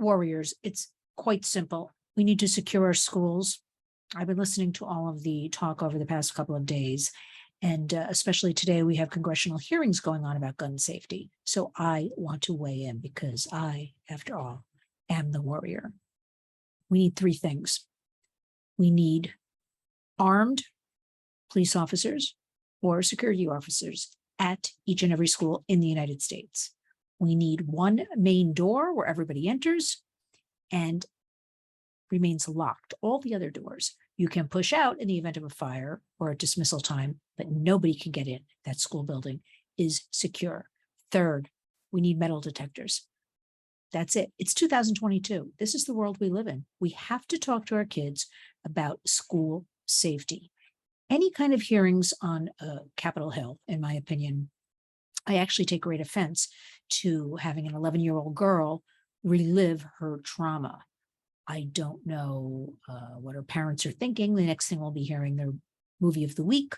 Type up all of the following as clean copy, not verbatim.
Warriors, it's quite simple. We need to secure our schools. I've been listening to all of the talk over the past couple of days, and especially today, we have congressional hearings going on about gun safety. So I want to weigh in because I, after all, am the warrior. We need three things. We need armed police officers or security officers at each and every school in the United States. We need one main door where everybody enters and remains locked. All the other doors you can push out in the event of a fire or a dismissal time, but nobody can get in. That school building is secure. Third, we need metal detectors. That's it. It's 2022. This is the world we live in. We have to talk to our kids about school safety. Any kind of hearings on Capitol Hill, in my opinion, I actually take great offense to having an 11-year-old girl relive her trauma. I don't know what her parents are thinking. The next thing we'll be hearing their movie of the week,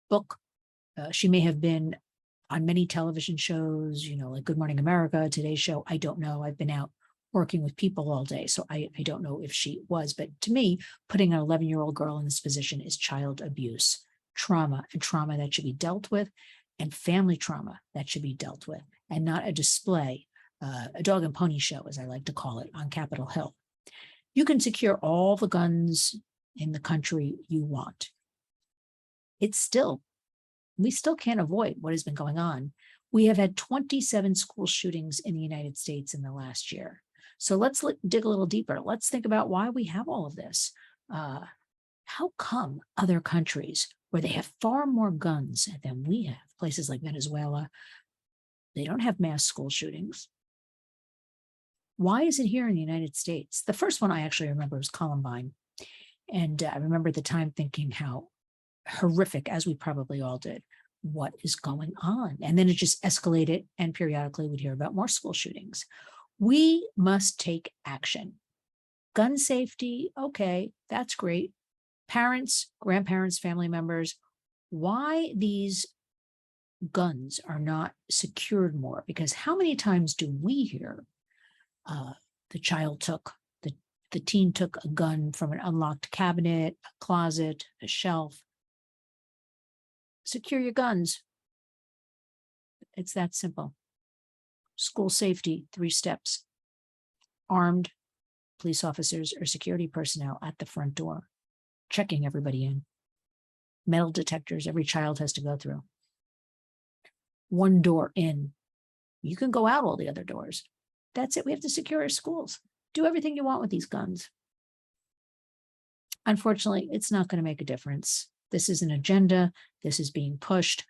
book. She may have been on many television shows, like Good Morning America, Today's Show. I don't know. I've been out working with people all day, so I don't know if she was. But to me, putting an 11-year-old girl in this position is child abuse, trauma, and trauma that should be dealt with, and family trauma that should be dealt with, and not a display, a dog and pony show, as I like to call it, on Capitol Hill. You can secure all the guns in the country you want. We still can't avoid what has been going on. We have had 27 school shootings in the United States in the last year. So let's dig a little deeper. Let's think about why we have all of this. How come other countries where they have far more guns than we have, places like Venezuela, they don't have mass school shootings? Why is it here in the United States? The first one I actually remember was Columbine. And I remember at the time thinking how horrific, as we probably all did, what is going on? And then it just escalated, and periodically we'd hear about more school shootings. We must take action. Gun safety, okay, that's great. Parents, grandparents, family members, why these guns are not secured more? Because how many times do we hear the teen took a gun from an unlocked cabinet, a closet, a shelf? Secure your guns. It's that simple. School safety, 3 steps. Armed police officers or security personnel at the front door, checking everybody in. Metal detectors every child has to go through. One door in. You can go out all the other doors. That's it. We have to secure our schools. Do everything you want with these guns. Unfortunately, it's not going to make a difference. This is an agenda. This is being pushed.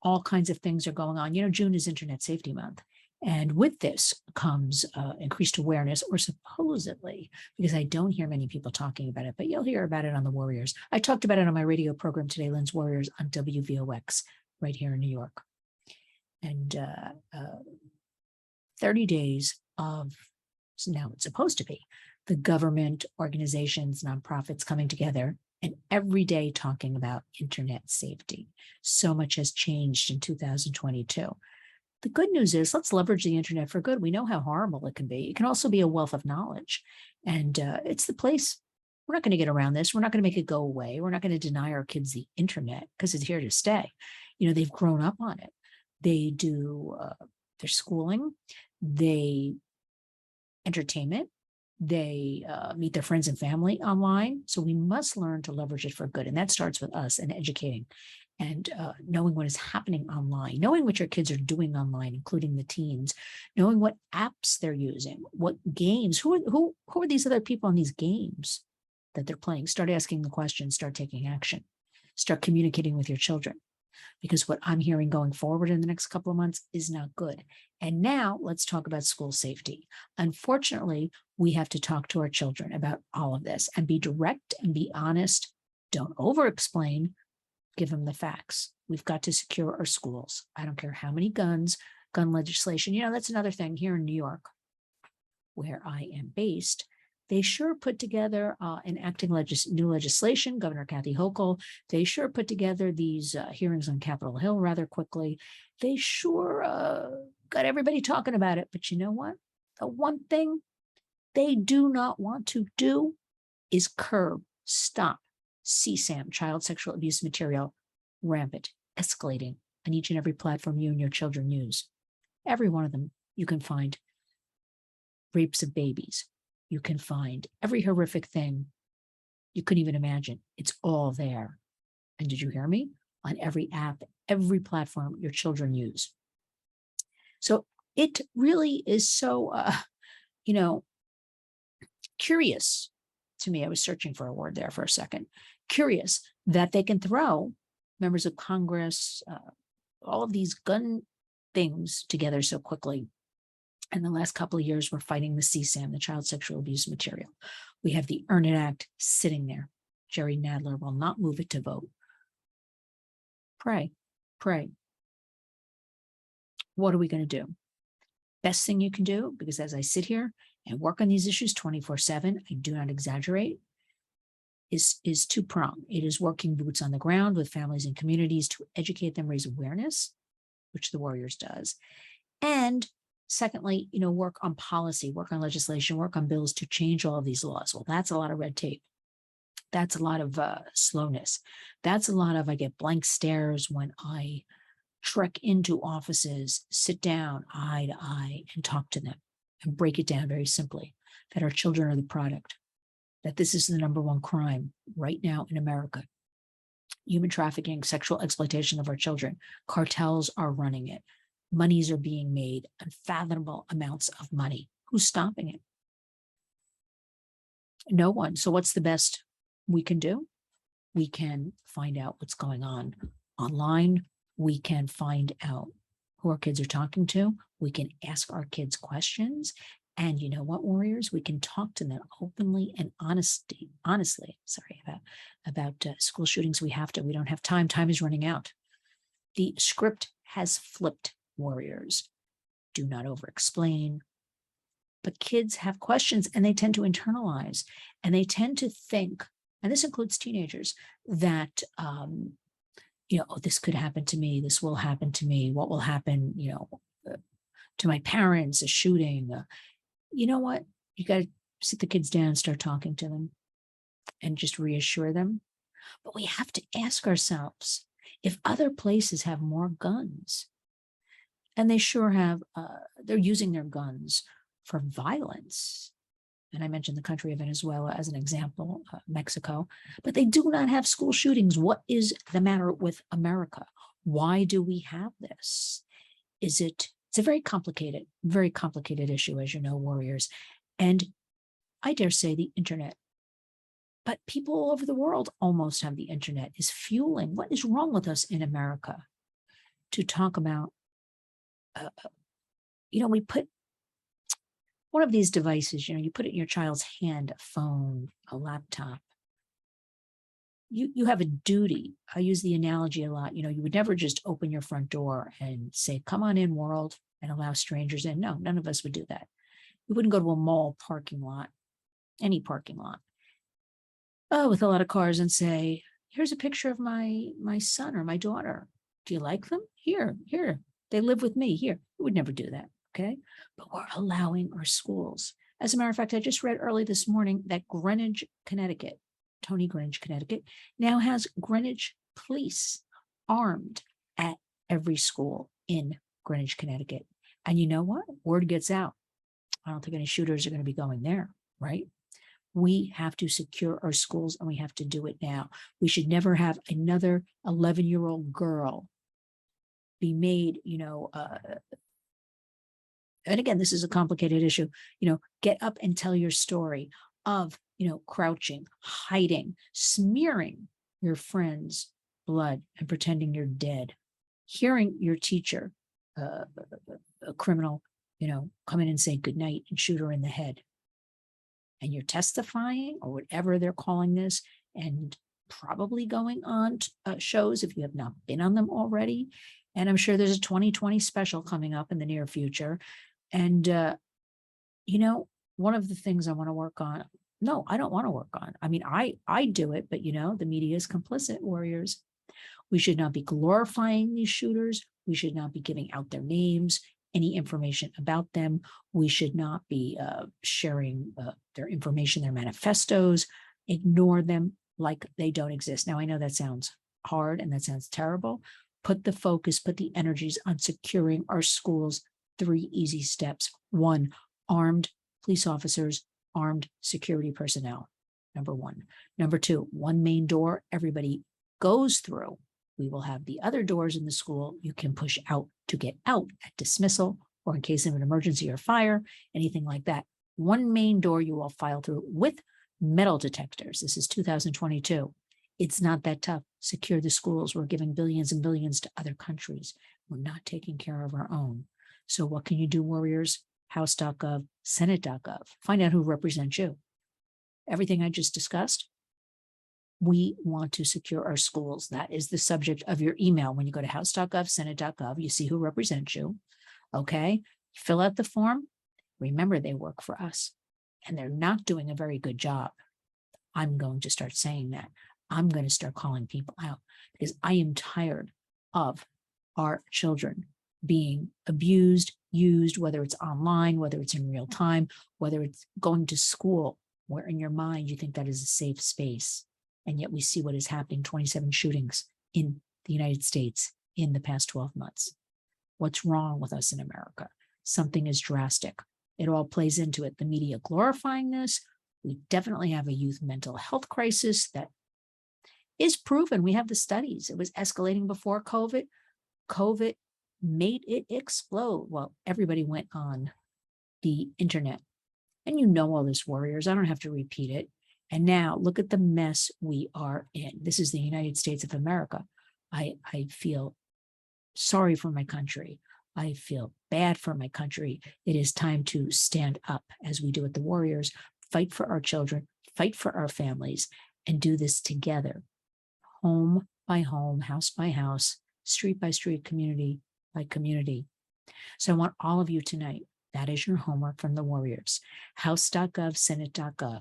All kinds of things are going on. June is Internet Safety Month. And with this comes increased awareness, or supposedly, because I don't hear many people talking about it, but you'll hear about it on The Warriors. I talked about it on my radio program today, Lynn's Warriors, on WVOX, right here in New York. And 30 days of, so now it's supposed to be, the government, organizations, nonprofits coming together and every day talking about internet safety. So much has changed in 2022. The good news is, let's leverage the internet for good. We know how horrible it can be. It can also be a wealth of knowledge. And it's the place. We're not going to get around this. We're not going to make it go away. We're not going to deny our kids the internet because it's here to stay. They've grown up on it. They do their schooling, they entertainment, they meet their friends and family online. So we must learn to leverage it for good. And that starts with us and educating and knowing what is happening online, knowing what your kids are doing online, including the teens, knowing what apps they're using, what games, who are these other people in these games that they're playing. Start asking the questions, start taking action, start communicating with your children. Because what I'm hearing going forward in the next couple of months is not good. And now let's talk about school safety. Unfortunately, we have to talk to our children about all of this and be direct and be honest. Don't over-explain. Give them the facts. We've got to secure our schools. I don't care how many guns, gun legislation. That's another thing here in New York, where I am based. They sure put together enacting new legislation, Governor Kathy Hochul. They sure put together these hearings on Capitol Hill rather quickly. They sure got everybody talking about it. But you know what? The one thing they do not want to do is curb, stop, CSAM, child sexual abuse material, rampant, escalating on each and every platform you and your children use. Every one of them, you can find rapes of babies. You can find every horrific thing you couldn't even imagine. It's all there. And did you hear me? On every app, every platform your children use. So it really is so, curious to me. I was searching for a word there for a second. Curious that they can throw members of Congress, all of these gun things together so quickly. And the last couple of years, we're fighting the CSAM, the child sexual abuse material. We have the Earn It Act sitting there. Jerry Nadler will not move it to vote. Pray, pray. What are we going to do? Best thing you can do, because as I sit here and work on these issues 24/7, I do not exaggerate, is two-pronged. It is working boots on the ground with families and communities to educate them, raise awareness, which the Warriors does. And secondly, work on policy, work on legislation, work on bills to change all of these laws. Well, that's a lot of red tape. That's a lot of slowness. That's a lot of, I get blank stares when I trek into offices, sit down eye to eye and talk to them and break it down very simply that our children are the product, that this is the number one crime right now in America. Human trafficking, sexual exploitation of our children. Cartels are running it. Monies are being made, unfathomable amounts of money. Who's stopping it? No one. So what's the best we can do? We can find out what's going on online. We can find out who our kids are talking to. We can ask our kids questions. And you know what, Warriors? We can talk to them openly and honestly, about school shootings. We don't have time. Time is running out. The script has flipped, Warriors. Do not over-explain. But kids have questions and they tend to internalize and they tend to think, and this includes teenagers, that, this could happen to me. This will happen to me. What will happen, to my parents, a shooting. You know what? You got to sit the kids down and start talking to them and just reassure them. But we have to ask ourselves, if other places have more guns, and they sure have, they're using their guns for violence. And I mentioned the country of Venezuela as an example, Mexico, but they do not have school shootings. What is the matter with America? Why do we have this? It's a very complicated issue, as you know, Warriors. And I dare say the internet, but people all over the world almost have the internet, is fueling. What is wrong with us in America to talk about, we put one of these devices, you put it in your child's hand, a phone, a laptop. You have a duty. I use the analogy a lot. You would never just open your front door and say, come on in, world, and allow strangers in. No, none of us would do that. We wouldn't go to a mall parking lot, any parking lot, with a lot of cars and say, here's a picture of my son or my daughter. Do you like them? Here, they live with me here. We would never do that. Okay. But we're allowing our schools. As a matter of fact, I just read early this morning that Greenwich, Connecticut, now has Greenwich police armed at every school in Greenwich, Connecticut. And you know what? Word gets out. I don't think any shooters are going to be going there, right? We have to secure our schools and we have to do it now. We should never have another 11-year-old girl be made, and again, this is a complicated issue, get up and tell your story of, crouching, hiding, smearing your friend's blood and pretending you're dead, hearing your teacher, a criminal, come in and say goodnight and shoot her in the head. And you're testifying or whatever they're calling this, and probably going on shows if you have not been on them already. And I'm sure there's a 2020 special coming up in the near future. And, one of the things I want to work on, no, I don't want to work on. I mean, I do it, but, the media is complicit, Warriors. We should not be glorifying these shooters. We should not be giving out their names any information about them. We should not be sharing their information, their manifestos. Ignore them like they don't exist. Now, I know that sounds hard and that sounds terrible. Put the focus, put the energies on securing our schools. 3 easy steps. 1, armed police officers, armed security personnel. Number 1. Number 2, one main door everybody goes through. We will have the other doors in the school you can push out to get out at dismissal or in case of an emergency or fire, anything like that. One main door you will file through with metal detectors. This is 2022. It's not that tough. Secure the schools. We're giving billions and billions to other countries. We're not taking care of our own. So what can you do, warriors? House.gov, Senate.gov. Find out who represents you. Everything I just discussed, we want to secure our schools. That is the subject of your email. When you go to house.gov, senate.gov, you see who represents you. Okay. Fill out the form. Remember, they work for us and they're not doing a very good job. I'm going to start saying that. I'm going to start calling people out because I am tired of our children being abused, used, whether it's online, whether it's in real time, whether it's going to school, where in your mind you think that is a safe space. And yet we see what is happening, 27 shootings in the United States in the past 12 months. What's wrong with us in America? Something is drastic. It all plays into it. The media glorifying this. We definitely have a youth mental health crisis that is proven. We have the studies. It was escalating before COVID. COVID made it explode. Well, everybody went on the internet. And you know all this, warriors. I don't have to repeat it. And now look at the mess we are in. This is the United States of America. I feel sorry for my country. I feel bad for my country. It is time to stand up as we do at the Warriors, fight for our children, fight for our families, and do this together, home by home, house by house, street by street, community by community. So I want all of you tonight, that is your homework from the Warriors, house.gov, senate.gov.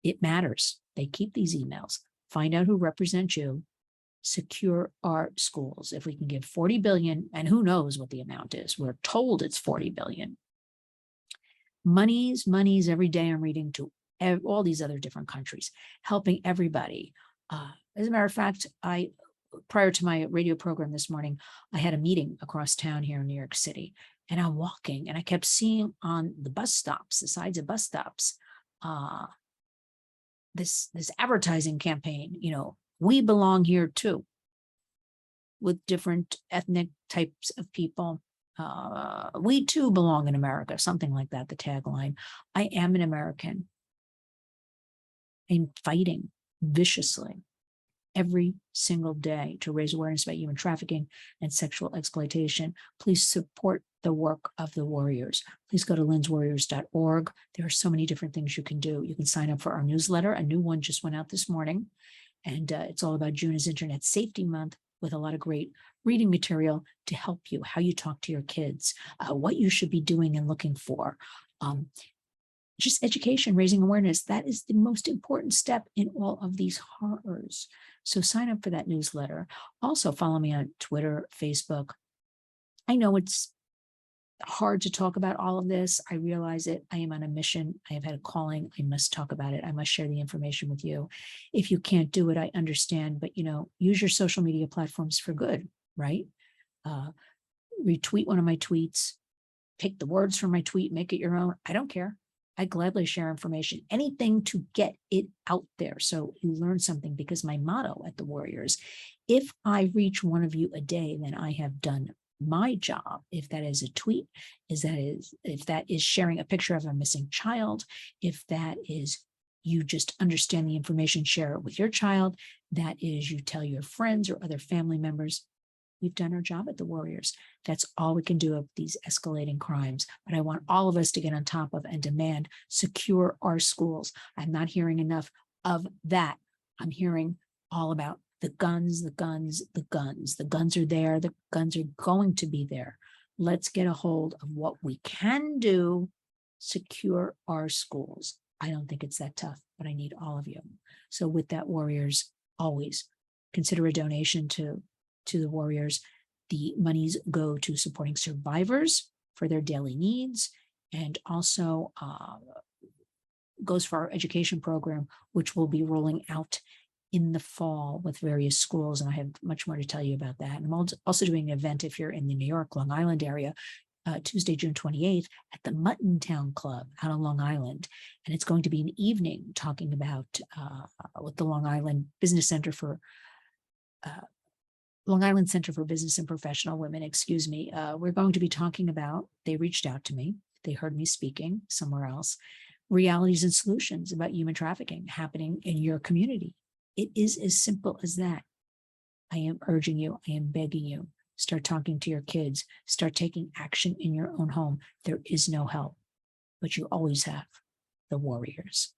It matters. They keep these emails. Find out who represents you. Secure our schools. If we can give 40 billion, and who knows what the amount is, we're told it's 40 billion. Monies every day I'm reading to all these other different countries, helping everybody. As a matter of fact, prior to my radio program this morning, I had a meeting across town here in New York City, and I'm walking and I kept seeing on the bus stops, the sides of bus stops, this advertising campaign, we belong here too, with different ethnic types of people. We too belong in America, something like that, the tagline. I am an American. I'm fighting viciously every single day to raise awareness about human trafficking and sexual exploitation. Please support the work of the Warriors. Please go to linswarriors.org. There are so many different things you can do. You can sign up for our newsletter. A new one just went out this morning, and it's all about June is Internet Safety Month, with a lot of great reading material to help you, how you talk to your kids, what you should be doing and looking for. Just education, raising awareness. That is the most important step in all of these horrors. So sign up for that newsletter. Also follow me on Twitter, Facebook. I know it's hard to talk about all of this. I realize it. I am on a mission. I have had a calling. I must talk about it. I must share the information with you. If you can't do it, I understand, but use your social media platforms for good, right? Retweet one of my tweets, take the words from my tweet, make it your own. I don't care. I gladly share information, anything to get it out there so you learn something, because my motto at the Warriors, if I reach one of you a day, then I have done my job. If that is a tweet, if that is sharing a picture of a missing child, if that is you just understand the information, share it with your child, that is you tell your friends or other family members, we've done our job at the Warriors. That's all we can do of these escalating crimes. But I want all of us to get on top of and demand secure our schools. I'm not hearing enough of that. I'm hearing all about the guns, the guns, the guns. The guns are there. The guns are going to be there. Let's get a hold of what we can do. Secure our schools. I don't think it's that tough, but I need all of you. So with that, Warriors, always consider a donation to the Warriors. The monies go to supporting survivors for their daily needs, and also goes for our education program, which will be rolling out in the fall with various schools. And I have much more to tell you about that. And I'm also doing an event if you're in the New York, Long Island area, Tuesday, June 28th at the Mutton Town Club out on Long Island. And it's going to be an evening talking about with the Long Island Business Center for Long Island Center for Business and Professional Women, excuse me. We're going to be talking about, they reached out to me, they heard me speaking somewhere else, realities and solutions about human trafficking happening in your community. It is as simple as that. I am urging you, I am begging you, start talking to your kids, start taking action in your own home. There is no help, but you always have the warriors.